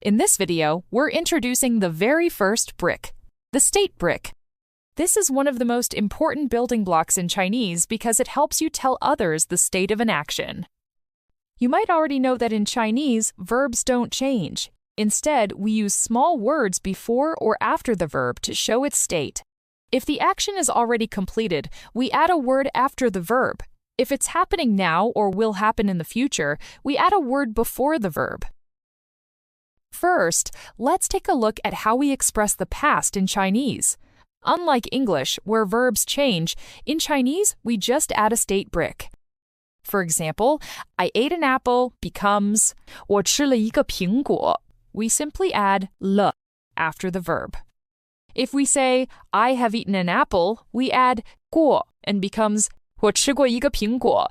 In this video, we're introducing the very first brick, the state brick. This is one of the most important building blocks in Chinese because it helps you tell others the state of an action. You might already know that in Chinese, verbs don't change. Instead, we use small words before or after the verb to show its state. If the action is already completed, we add a word after the verb. If it's happening now or will happen in the future, we add a word before the verb. First, let's take a look at how we express the past in Chinese. Unlike English, where verbs change, in Chinese, we just add a state brick. For example, I ate an apple becomes 我吃了一个苹果. We simply add 了 after the verb. If we say, I have eaten an apple, we add 过 and becomes 我吃过一个苹果.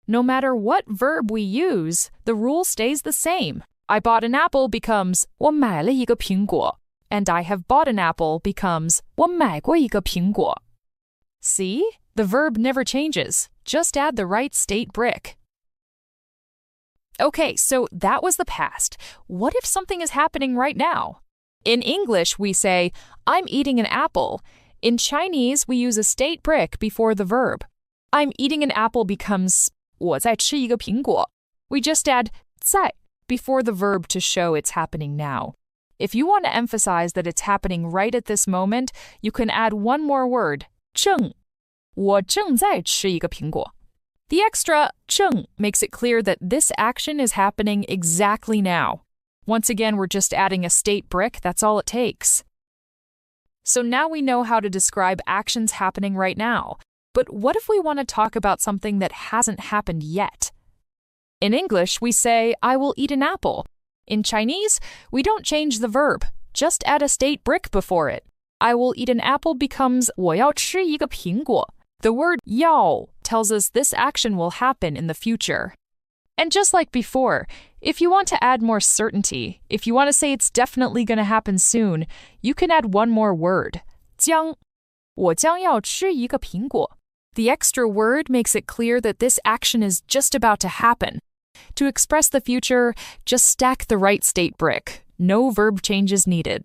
No matter what verb we use, the rule stays the same. I bought an apple becomes 我买了一个苹果, and I have bought an apple becomes 我买过一个苹果. See? The verb never changes. Just add the right state brick. Okay, so that was the past. What if something is happening right now? In English, we say, I'm eating an apple. In Chinese, we use a state brick before the verb. I'm eating an apple becomes 我在吃一个苹果. We just add 在 before the verb to show it's happening now. If you want to emphasize that it's happening right at this moment, you can add one more word, 正. 我正在吃一个苹果. The extra 正 makes it clear that this action is happening exactly now. Once again, we're just adding a state brick, that's all it takes. So now we know how to describe actions happening right now. But what if we want to talk about something that hasn't happened yet? In English, we say, I will eat an apple. In Chinese, we don't change the verb, just add a state brick before it. I will eat an apple becomes 我要吃一个苹果. The word 要 tells us this action will happen in the future. And just like before, if you want to add more certainty, if you want to say it's definitely going to happen soon, you can add one more word, 将. 我将要吃一个苹果. The extra word makes it clear that this action is just about to happen. To express the future, just stack the right state brick. No verb changes needed.